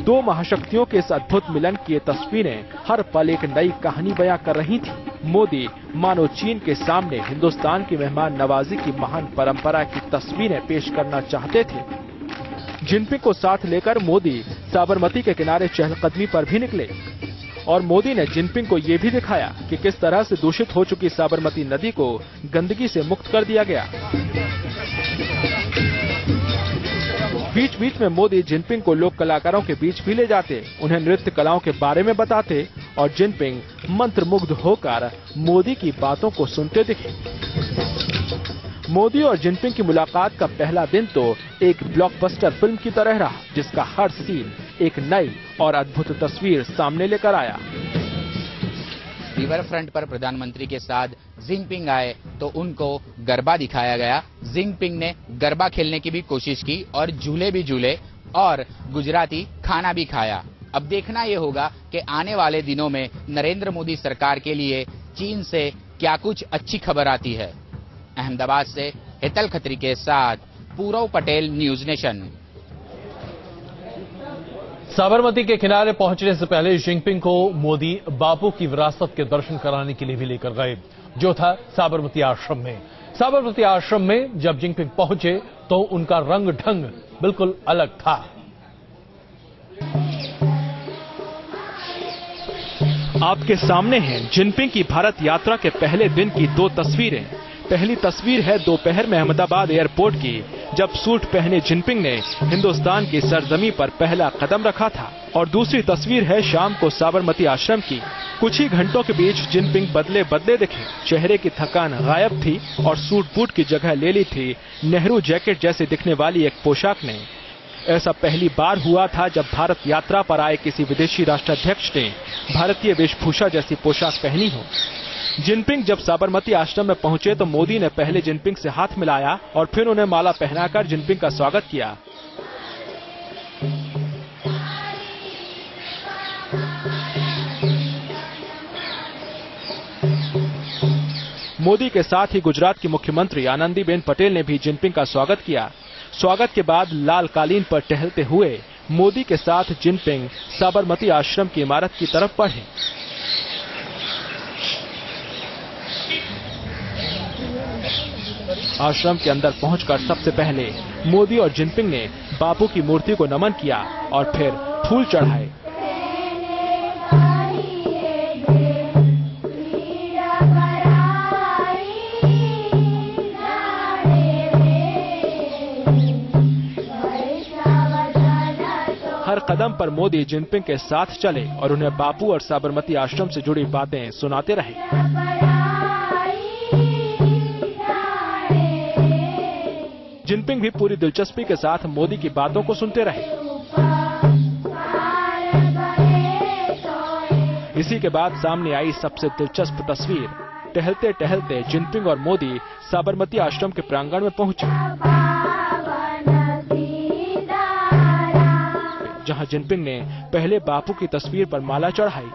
दो महाशक्तियों के इस अद्भुत मिलन की ये तस्वीरें हर पल एक नई कहानी बयां कर रही थी। मोदी मानो चीन के सामने हिंदुस्तान की मेहमान नवाजी की महान परंपरा की तस्वीरें पेश करना चाहते थे। जिनपिंग को साथ लेकर मोदी साबरमती के किनारे चहलकदमी पर भी निकले और मोदी ने जिनपिंग को ये भी दिखाया कि किस तरह से दूषित हो चुकी साबरमती नदी को गंदगी से मुक्त कर दिया गया। बीच बीच में मोदी जिनपिंग को लोक कलाकारों के बीच भी ले जाते, उन्हें नृत्य कलाओं के बारे में बताते और जिनपिंग मंत्रमुग्ध होकर मोदी की बातों को सुनते दिखे। मोदी और जिनपिंग की मुलाकात का पहला दिन तो एक ब्लॉकबस्टर फिल्म की तरह रहा, जिसका हर सीन एक नई और अद्भुत तस्वीर सामने लेकर आया। रिवर फ्रंट पर प्रधानमंत्री के साथ जिनपिंग आए तो उनको गरबा दिखाया गया। जिनपिंग ने गरबा खेलने की भी कोशिश की और झूले भी झूले और गुजराती खाना भी खाया। अब देखना ये होगा कि आने वाले दिनों में नरेंद्र मोदी सरकार के लिए चीन से क्या कुछ अच्छी खबर आती है। अहमदाबाद से हेतल खत्री के साथ पूरव पटेल, न्यूज नेशन। साबरमती के किनारे पहुंचने से पहले जिनपिंग को मोदी बापू की विरासत के दर्शन कराने के लिए भी लेकर गए, जो था साबरमती आश्रम में। साबरमती आश्रम में जब जिनपिंग पहुंचे तो उनका रंग ढंग बिल्कुल अलग था। आपके सामने हैं जिनपिंग की भारत यात्रा के पहले दिन की दो तस्वीरें। पहली तस्वीर है दोपहर में अहमदाबाद एयरपोर्ट की, जब सूट पहने जिनपिंग ने हिंदुस्तान की सरजमी पर पहला कदम रखा था, और दूसरी तस्वीर है शाम को साबरमती आश्रम की। कुछ ही घंटों के बीच जिनपिंग बदले बदले दिखे। चेहरे की थकान गायब थी और सूट बूट की जगह ले ली थी नेहरू जैकेट जैसे दिखने वाली एक पोशाक ने। ऐसा पहली बार हुआ था जब भारत यात्रा पर आए किसी विदेशी राष्ट्राध्यक्ष ने भारतीय वेशभूषा जैसी पोशाक पहनी हो। जिनपिंग जब साबरमती आश्रम में पहुंचे तो मोदी ने पहले जिनपिंग से हाथ मिलाया और फिर उन्हें माला पहनाकर जिनपिंग का स्वागत किया। मोदी के साथ ही गुजरात की मुख्यमंत्री आनंदीबेन पटेल ने भी जिनपिंग का स्वागत किया। स्वागत के बाद लाल कालीन पर टहलते हुए मोदी के साथ जिनपिंग साबरमती आश्रम की इमारत की तरफ बढ़े। आश्रम के अंदर पहुंचकर सबसे पहले मोदी और जिनपिंग ने बापू की मूर्ति को नमन किया और फिर फूल चढ़ाए। हर कदम पर मोदी जिनपिंग के साथ चले और उन्हें बापू और साबरमती आश्रम से जुड़ी बातें सुनाते रहे। जिनपिंग भी पूरी दिलचस्पी के साथ मोदी की बातों को सुनते रहे। इसी के बाद सामने आई सबसे दिलचस्प तस्वीर। टहलते टहलते जिनपिंग और मोदी साबरमती आश्रम के प्रांगण में पहुंचे, जहां जिनपिंग ने पहले बापू की तस्वीर पर माला चढ़ाई।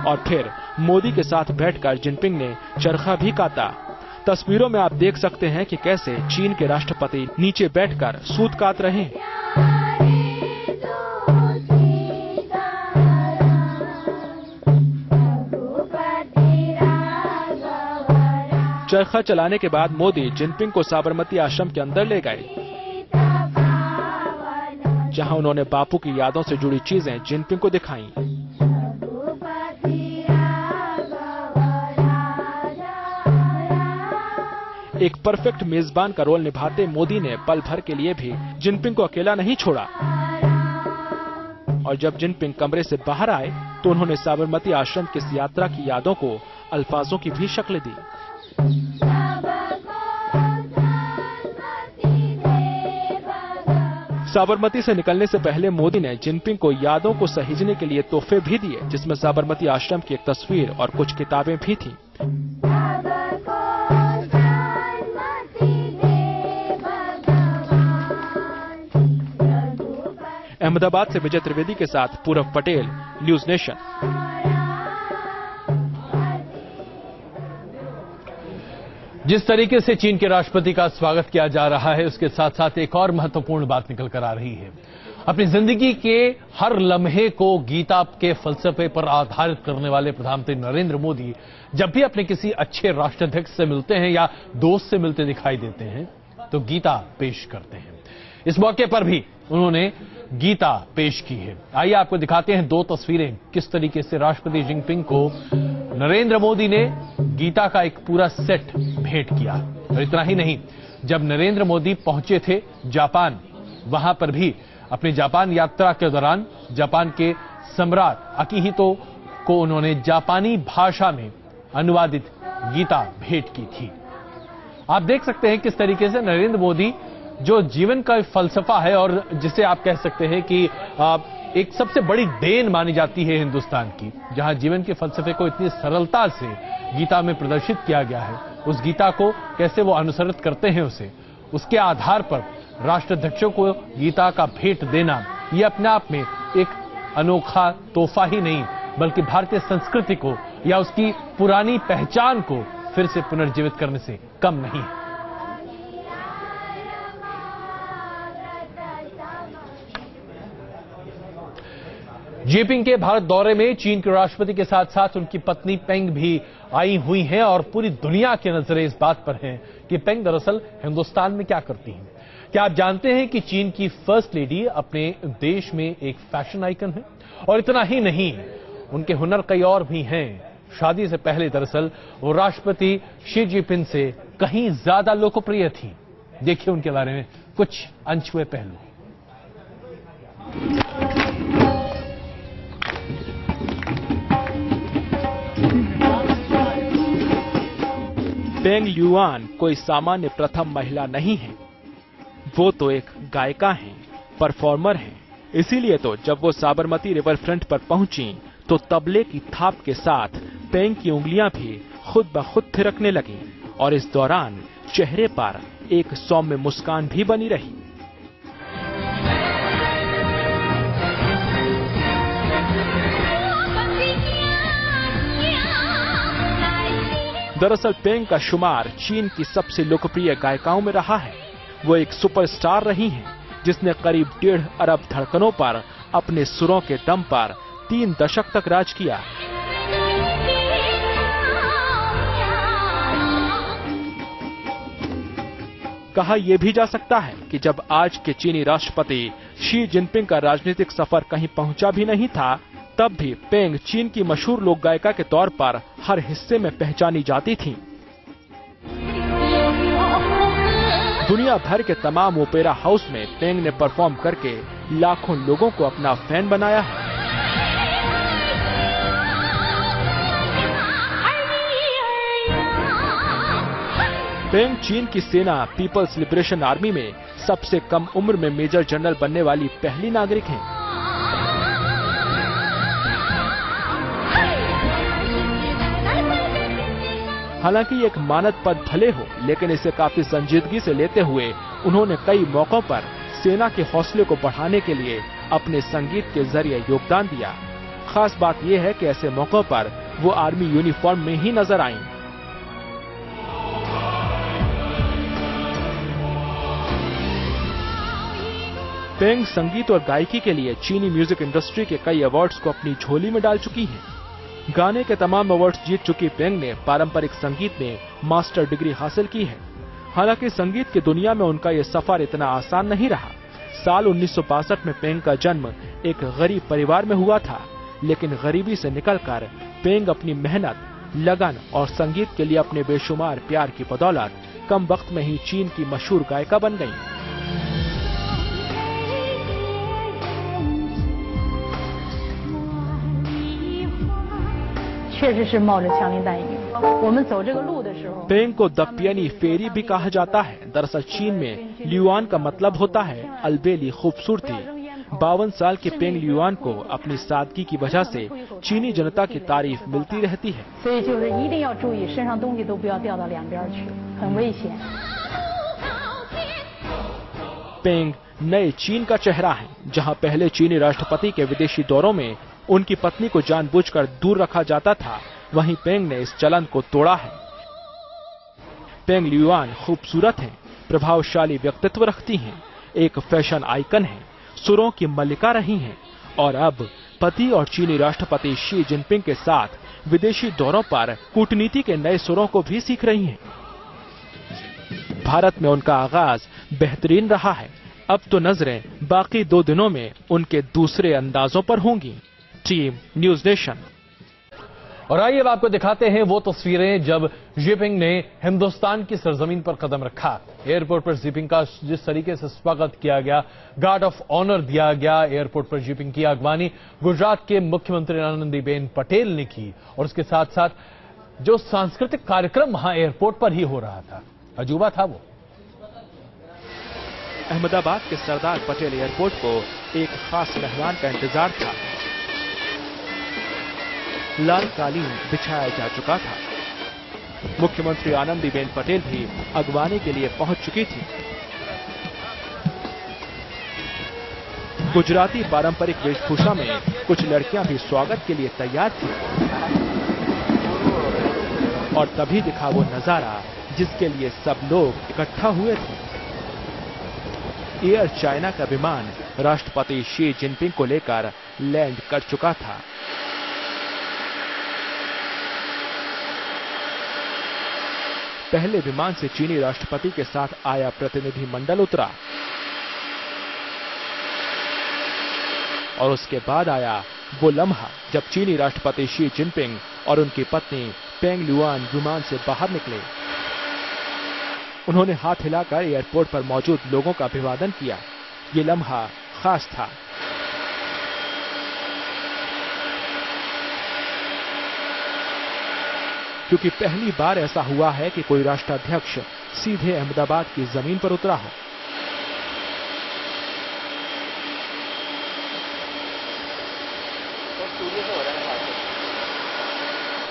और फिर मोदी के साथ बैठकर जिनपिंग ने चरखा भी काता। तस्वीरों में आप देख सकते हैं कि कैसे चीन के राष्ट्रपति नीचे बैठकर सूत कात रहे हैं। चरखा चलाने के बाद मोदी जिनपिंग को साबरमती आश्रम के अंदर ले गए, जहां उन्होंने बापू की यादों से जुड़ी चीजें जिनपिंग को दिखाई। एक परफेक्ट मेजबान का रोल निभाते मोदी ने पल भर के लिए भी जिनपिंग को अकेला नहीं छोड़ा, और जब जिनपिंग कमरे से बाहर आए तो उन्होंने साबरमती आश्रम की इस यात्रा की यादों को अल्फाजों की भी शक्ल दी। साबरमती से निकलने से पहले मोदी ने जिनपिंग को यादों को सहेजने के लिए तोहफे भी दिए, जिसमें साबरमती आश्रम की एक तस्वीर और कुछ किताबें भी थीं। अहमदाबाद से विजय त्रिवेदी के साथ पूरब पटेल, न्यूज नेशन। जिस तरीके से चीन के राष्ट्रपति का स्वागत किया जा रहा है, उसके साथ साथ एक और महत्वपूर्ण बात निकल कर आ रही है। अपनी जिंदगी के हर लम्हे को गीता के फलसफे पर आधारित करने वाले प्रधानमंत्री नरेंद्र मोदी जब भी अपने किसी अच्छे राष्ट्राध्यक्ष से मिलते हैं या दोस्त से मिलते दिखाई देते हैं तो गीता पेश करते हैं। इस मौके पर भी उन्होंने गीता पेश की है। आइए आपको दिखाते हैं दो तस्वीरें, किस तरीके से राष्ट्रपति जिनपिंग को नरेंद्र मोदी ने गीता का एक पूरा सेट भेंट किया। और इतना ही नहीं, जब नरेंद्र मोदी पहुंचे थे जापान, वहां पर भी अपनी जापान यात्रा के दौरान जापान के सम्राट अकिहितो को उन्होंने जापानी भाषा में अनुवादित गीता भेंट की थी। आप देख सकते हैं किस तरीके से नरेंद्र मोदी जो जीवन का फलसफा है और जिसे आप कह सकते हैं कि एक सबसे बड़ी देन मानी जाती है हिंदुस्तान की, जहां जीवन के फलसफे को इतनी सरलता से गीता में प्रदर्शित किया गया है, उस गीता को कैसे वो अनुसरित करते हैं उसके आधार पर राष्ट्राध्यक्षों को गीता का भेंट देना, ये अपने आप में एक अनोखा तोहफा ही नहीं बल्कि भारतीय संस्कृति को या उसकी पुरानी पहचान को फिर से पुनर्जीवित करने से कम नहीं है। जिनपिंग के भारत दौरे में चीन के राष्ट्रपति के साथ साथ उनकी पत्नी पेंग भी आई हुई हैं और पूरी दुनिया की नजरें इस बात पर हैं कि पेंग दरअसल हिंदुस्तान में क्या करती हैं। क्या आप जानते हैं कि चीन की फर्स्ट लेडी अपने देश में एक फैशन आइकन है? और इतना ही नहीं, उनके हुनर कई और भी हैं। शादी से पहले दरअसल वो राष्ट्रपति शी जिनपिंग से कहीं ज्यादा लोकप्रिय थी। देखिए उनके बारे में कुछ अनछुए पहलू। पेंग ल्यूआन कोई सामान्य प्रथम महिला नहीं है, वो तो एक गायिका हैं, परफॉर्मर हैं। इसीलिए तो जब वो साबरमती रिवर फ्रंट पर पहुंची तो तबले की थाप के साथ पेंग की उंगलियां भी खुद ब खुद थिरकने लगी और इस दौरान चेहरे पर एक सौम्य मुस्कान भी बनी रही। दरअसल पेंग का शुमार चीन की सबसे लोकप्रिय गायिकाओं में रहा है। वो एक सुपरस्टार रही हैं, जिसने करीब 1.5 अरब धड़कनों पर अपने सुरों के दम पर 3 दशक तक राज किया। कहा यह भी जा सकता है कि जब आज के चीनी राष्ट्रपति शी जिनपिंग का राजनीतिक सफर कहीं पहुंचा भी नहीं था, तब भी पेंग चीन की मशहूर लोक गायिका के तौर पर हर हिस्से में पहचानी जाती थीं। दुनिया भर के तमाम ओपेरा हाउस में पेंग ने परफॉर्म करके लाखों लोगों को अपना फैन बनाया है। पेंग चीन की सेना पीपल्स लिबरेशन आर्मी में सबसे कम उम्र में मेजर जनरल बनने वाली पहली नागरिक हैं। हालांकि एक मानद पद भले हो, लेकिन इसे काफी संजीदगी से लेते हुए उन्होंने कई मौकों पर सेना के हौसले को बढ़ाने के लिए अपने संगीत के जरिए योगदान दिया। खास बात यह है कि ऐसे मौकों पर वो आर्मी यूनिफॉर्म में ही नजर आईं। पेंग संगीत और गायकी के लिए चीनी म्यूजिक इंडस्ट्री के कई अवार्ड्स को अपनी झोली में डाल चुकी हैं। गाने के तमाम अवार्ड्स जीत चुकी पेंग ने पारंपरिक संगीत में मास्टर डिग्री हासिल की है। हालांकि संगीत की दुनिया में उनका ये सफर इतना आसान नहीं रहा। साल 1962 में पेंग का जन्म एक गरीब परिवार में हुआ था, लेकिन गरीबी से निकलकर पेंग अपनी मेहनत, लगन और संगीत के लिए अपने बेशुमार प्यार की बदौलत कम वक्त में ही चीन की मशहूर गायिका बन गईं। 确实是冒着枪林弹雨。我们走这个路的时候， पेंग को द पियनी फेरी भी कहा जाता है। दरअसल चीन में ल्युआन का मतलब होता है अलबेली खूबसूरती। 52 साल के पेंग ल्युआन को अपनी सादगी की वजह से चीनी जनता की तारीफ मिलती रहती है। 所以就是一定要注意身上东西都不要掉到两边去，很危险。 पेंग नए चीन का चेहरा है, जहां पहले चीनी राष्ट्रपति के विदेशी दौरों में उनकी पत्नी को जानबूझकर दूर रखा जाता था, वहीं पेंग ने इस चलन को तोड़ा है। पेंग ल्युआन खूबसूरत हैं, प्रभावशाली व्यक्तित्व रखती हैं, एक फैशन आइकन हैं, सुरों की मल्लिका रही हैं और अब पति और चीनी राष्ट्रपति शी जिनपिंग के साथ विदेशी दौरों पर कूटनीति के नए सुरों को भी सीख रही हैं। भारत में उनका आगाज बेहतरीन रहा है। अब तो नजरें बाकी 2 दिनों में उनके दूसरे अंदाजों पर होंगी। Team news nation. और आइए अब आपको दिखाते हैं वो तस्वीरें जब जिनपिंग ने हिंदुस्तान की सरजमीन पर कदम रखा। एयरपोर्ट पर जिनपिंग का जिस तरीके से स्वागत किया गया, गार्ड ऑफ ऑनर दिया गया। एयरपोर्ट पर जिनपिंग की अगवानी गुजरात के मुख्यमंत्री आनंदीबेन पटेल ने की और उसके साथ साथ जो सांस्कृतिक कार्यक्रम वहां एयरपोर्ट पर ही हो रहा था, अजूबा था वो। अहमदाबाद के सरदार पटेल एयरपोर्ट को एक खास मेहमान का इंतजार था। लाल कालीन बिछाया जा चुका था। मुख्यमंत्री आनंदीबेन पटेल भी अगवानी के लिए पहुंच चुकी थी। गुजराती पारंपरिक वेशभूषा में कुछ लड़कियां भी स्वागत के लिए तैयार थी और तभी दिखा वो नजारा जिसके लिए सब लोग इकट्ठा हुए थे। एयर चाइना का विमान राष्ट्रपति शी जिनपिंग को लेकर लैंड कर चुका था। पहले विमान से चीनी राष्ट्रपति के साथ आया प्रतिनिधि मंडल उतरा और उसके बाद आया वो लम्हा जब चीनी राष्ट्रपति शी जिनपिंग और उनकी पत्नी पेंग ल्युआन विमान से बाहर निकले। उन्होंने हाथ हिलाकर एयरपोर्ट पर मौजूद लोगों का अभिवादन किया। ये लम्हा खास था। क्योंकि पहली बार ऐसा हुआ है कि कोई राष्ट्राध्यक्ष सीधे अहमदाबाद की जमीन पर उतरा हो।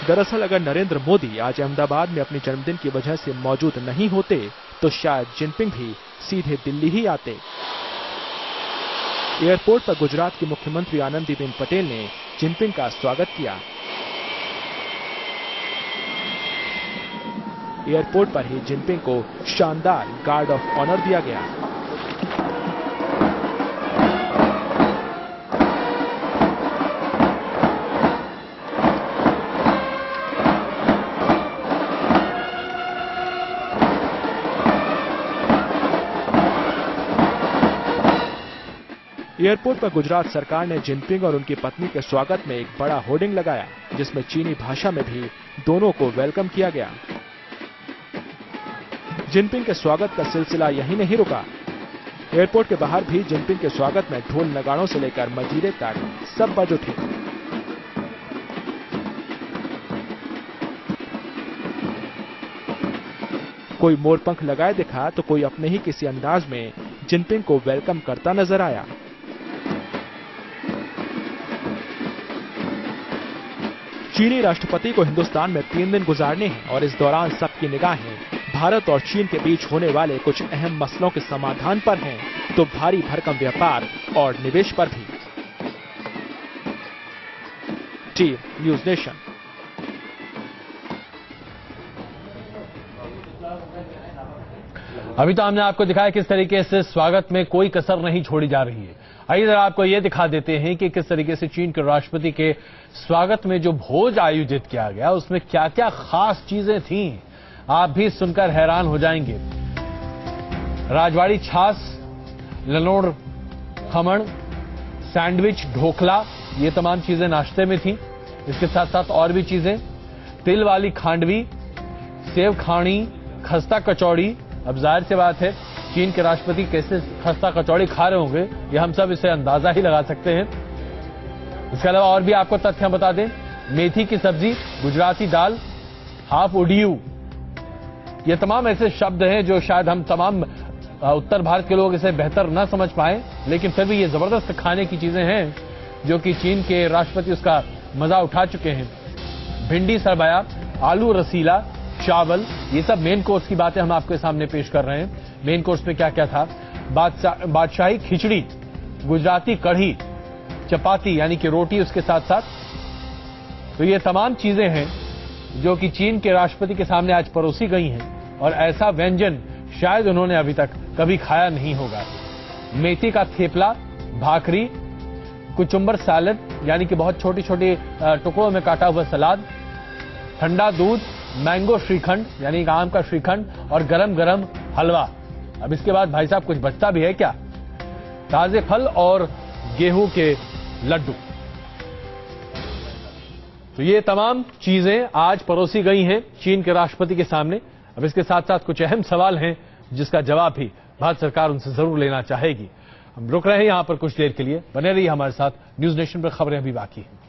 दरअसल अगर नरेंद्र मोदी आज अहमदाबाद में अपने जन्मदिन की वजह से मौजूद नहीं होते तो शायद जिनपिंग भी सीधे दिल्ली ही आते। एयरपोर्ट पर गुजरात की मुख्यमंत्री आनंदीबेन पटेल ने जिनपिंग का स्वागत किया। एयरपोर्ट पर ही जिनपिंग को शानदार गार्ड ऑफ ऑनर दिया गया। एयरपोर्ट पर गुजरात सरकार ने जिनपिंग और उनकी पत्नी के स्वागत में एक बड़ा होर्डिंग लगाया, जिसमें चीनी भाषा में भी दोनों को वेलकम किया गया। जिनपिंग के स्वागत का सिलसिला यहीं नहीं रुका। एयरपोर्ट के बाहर भी जिनपिंग के स्वागत में ढोल नगाड़ों से लेकर मजीरे तक सब बज उठे। कोई मोरपंख लगाए दिखा तो कोई अपने ही किसी अंदाज में जिनपिंग को वेलकम करता नजर आया। चीनी राष्ट्रपति को हिंदुस्तान में 3 दिन गुजारने हैं और इस दौरान सबकी निगाहें भारत और चीन के बीच होने वाले कुछ अहम मसलों के समाधान पर हैं, तो भारी भरकम व्यापार और निवेश पर भी। Team news nation. अभी तो हमने आपको दिखाया किस तरीके से स्वागत में कोई कसर नहीं छोड़ी जा रही है। आइए जरा आपको ये दिखा देते हैं कि किस तरीके से चीन के राष्ट्रपति के स्वागत में जो भोज आयोजित किया गया उसमें क्या क्या खास चीजें थीं, आप भी सुनकर हैरान हो जाएंगे। राजवाड़ी छाछ, ललोड़ खमण, सैंडविच, ढोकला, ये तमाम चीजें नाश्ते में थीं। इसके साथ साथ और भी चीजें, तिल वाली खांडवी, सेव खानी, खस्ता कचौड़ी। अब जाहिर सी बात है चीन के राष्ट्रपति कैसे खस्ता कचौड़ी खा रहे होंगे, ये हम सब इसे अंदाजा ही लगा सकते हैं। इसके अलावा और भी आपको तथ्य बता दें, मेथी की सब्जी, गुजराती दाल, हाफ उडियू, ये तमाम ऐसे शब्द हैं जो शायद हम तमाम उत्तर भारत के लोग इसे बेहतर न समझ पाए, लेकिन फिर भी ये जबरदस्त खाने की चीजें हैं जो कि चीन के राष्ट्रपति उसका मजा उठा चुके हैं। भिंडी सरबया, आलू रसीला, चावल, ये सब मेन कोर्स की बातें हम आपके सामने पेश कर रहे हैं। मेन कोर्स में क्या क्या था, बादशाही खिचड़ी, गुजराती कढ़ी, चपाती यानी कि रोटी उसके साथ साथ। तो ये तमाम चीजें हैं जो कि चीन के राष्ट्रपति के सामने आज परोसी गई हैं और ऐसा व्यंजन शायद उन्होंने अभी तक कभी खाया नहीं होगा। मेथी का थेपला, भाकरी, कुचुम्बर सैलड यानी कि बहुत छोटी छोटी टुकड़ों में काटा हुआ सलाद, ठंडा दूध, मैंगो श्रीखंड यानी आम का श्रीखंड और गरम गरम हलवा। अब इसके बाद भाई साहब कुछ बचता भी है क्या? ताजे फल और गेहूं के लड्डू। तो ये तमाम चीजें आज परोसी गई हैं चीन के राष्ट्रपति के सामने। अब इसके साथ साथ कुछ अहम सवाल हैं जिसका जवाब भी भारत सरकार उनसे जरूर लेना चाहेगी। हम रुक रहे हैं यहां पर कुछ देर के लिए, बने रहिए हमारे साथ। न्यूज नेशन पर खबरें अभी बाकी हैं।